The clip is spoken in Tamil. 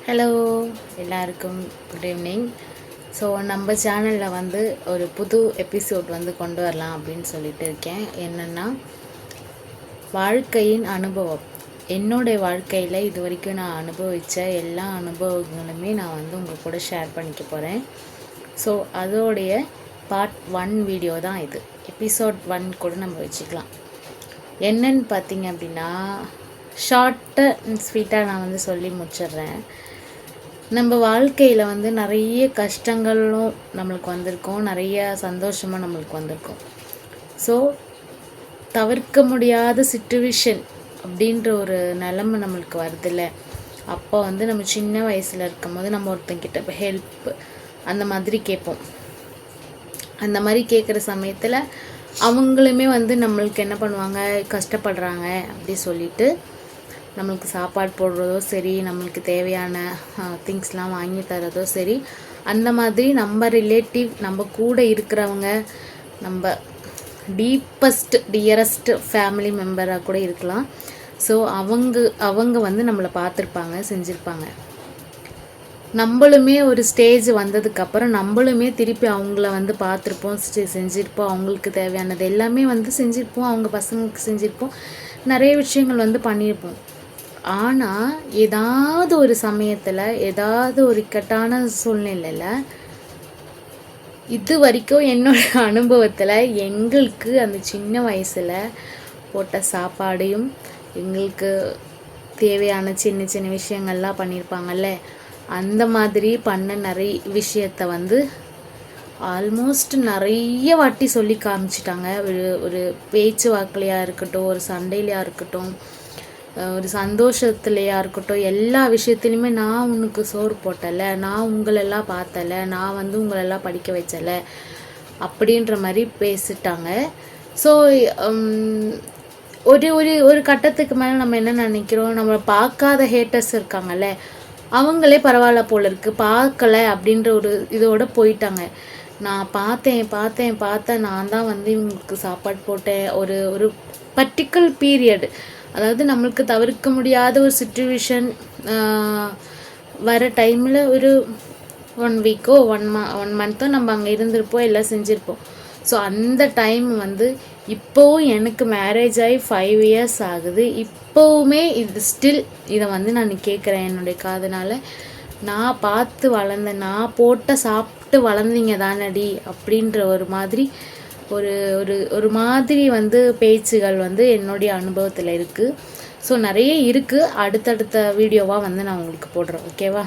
ஹலோ எல்லாருக்கும் குட் ஈவினிங். ஸோ நம்ம சேனலில் வந்து ஒரு புது எபிசோட் வந்து கொண்டு வரலாம் அப்படின்னு சொல்லிட்டு இருக்கேன். என்னென்னா, வாழ்க்கையின் அனுபவம். என்னுடைய வாழ்க்கையில் இது வரைக்கும் நான் அனுபவித்த எல்லா அனுபவங்களுமே நான் வந்து உங்கள் கூட ஷேர் பண்ணிக்க போகிறேன். ஸோ அதோடைய பார்ட் 1 வீடியோ தான் இது. எபிசோட் 1 கூட நம்ம வச்சுக்கலாம். என்னன்னு பார்த்தீங்க அப்படின்னா, ஷார்ட்டு அண்ட் ஸ்வீட்டாக நான் வந்து சொல்லி முடிச்சிடுறேன். நம்ம வாழ்க்கையில் வந்து நிறைய கஷ்டங்களும் நம்மளுக்கு வந்திருக்கும், நிறைய சந்தோஷமும் நம்மளுக்கு வந்திருக்கும். ஸோ தவிர்க்க முடியாத சிச்சுவேஷன் அப்படின்ற ஒரு நிலமை நம்மளுக்கு வருதில்ல. அப்போ வந்து நம்ம சின்ன வயசில் இருக்கும்போது நம்ம ஒருத்தங்கிட்ட ஹெல்ப் அந்த மாதிரி கேட்போம். அந்த மாதிரி கேட்குற சமயத்தில் அவங்களுமே வந்து நம்மளுக்கு என்ன பண்ணுவாங்க, கஷ்டப்படுறாங்க அப்படி சொல்லிட்டு நம்மளுக்கு சாப்பாடு போடுறதோ சரி, நம்மளுக்கு தேவையான திங்ஸ்லாம் வாங்கி தரதோ சரி, அந்த மாதிரி நம்ம ரிலேட்டிவ், நம்ம கூட இருக்கிறவங்க, நம்ம டீப்பஸ்ட் டியரஸ்ட் ஃபேமிலி மெம்பராக கூட இருக்கலாம். ஸோ அவங்க வந்து நம்மளை பார்த்துருப்பாங்க, செஞ்சுருப்பாங்க. நம்மளுமே ஒரு ஸ்டேஜ் வந்ததுக்கப்புறம் நம்மளுமே திருப்பி அவங்கள வந்து பார்த்துருப்போம், செஞ்சுருப்போம். அவங்களுக்கு தேவையானது எல்லாமே வந்து செஞ்சுருப்போம், அவங்க பசங்களுக்கு செஞ்சுருப்போம், நிறைய விஷயங்கள் வந்து பண்ணியிருப்போம். ஆனால் ஏதாவது ஒரு சமயத்தில், ஏதாவது ஒரு இக்கட்டான சூழ்நிலையில், இது வரைக்கும் என்னோடய அனுபவத்தில் எங்களுக்கு அந்த சின்ன வயசில் போட்ட சாப்பாடையும், எங்களுக்கு தேவையான சின்ன சின்ன விஷயங்கள்லாம் பண்ணியிருப்பாங்கல்ல, அந்த மாதிரி பண்ண நிறைய விஷயத்தை வந்து ஆல்மோஸ்ட் நிறைய வாட்டி சொல்லி காமிச்சிட்டாங்க. ஒரு பேச்சு வாக்குலையாக இருக்கட்டும், ஒரு சண்டையிலையாக இருக்கட்டும், ஒரு சந்தோஷத்துலையாக இருக்கட்டும், எல்லா விஷயத்துலையுமே நான் உனக்கு சோறு போட்டலை, நான் உங்களெல்லாம் பார்த்தலை, நான் வந்து உங்களெல்லாம் படிக்க வச்சலை அப்படின்ற மாதிரி பேசிட்டாங்க. ஸோ ஒரு ஒரு ஒரு கட்டத்துக்கு மேலே நம்ம என்ன நினைக்கிறோம், நம்மளை பார்க்காத ஹேட்டர்ஸ் இருக்காங்கல்ல, அவங்களே பரவாயில்ல போல இருக்குது, பார்க்கலை அப்படின்ற ஒரு இதோடு போயிட்டாங்க. நான் பார்த்தேன், நான் தான் வந்து இவங்களுக்கு சாப்பாடு போட்டேன். ஒரு ஒரு பர்டிகுலர் பீரியட், அதாவது நம்மளுக்கு தவிர்க்க முடியாத ஒரு சிச்சுவேஷன் வர டைமில் ஒரு 1 வீக்கோ 1 மந்த்தோ நம்ம அங்கே இருந்திருப்போம், எல்லாம் செஞ்சுருப்போம். ஸோ அந்த டைம் வந்து இப்போவும் எனக்கு மேரேஜ் ஆகி 5 இயர்ஸ் ஆகுது. இப்போவுமே இது ஸ்டில் இதை வந்து நான் கேட்குறேன் என்னுடைய காதுனால். நான் பார்த்து வளர்ந்தேன், நான் சாப்பிட்டு வளர்ந்தீங்க தானடி அப்படின்ற ஒரு மாதிரி ஒரு ஒரு ஒரு மாதிரி வந்து பேச்சுகள் வந்து என்னுடைய அனுபவத்தில் இருக்குது. ஸோ நிறைய இருக்குது. அடுத்தடுத்த வீடியோவாக வந்து நான் உங்களுக்கு போடுறேன். ஓகேவா?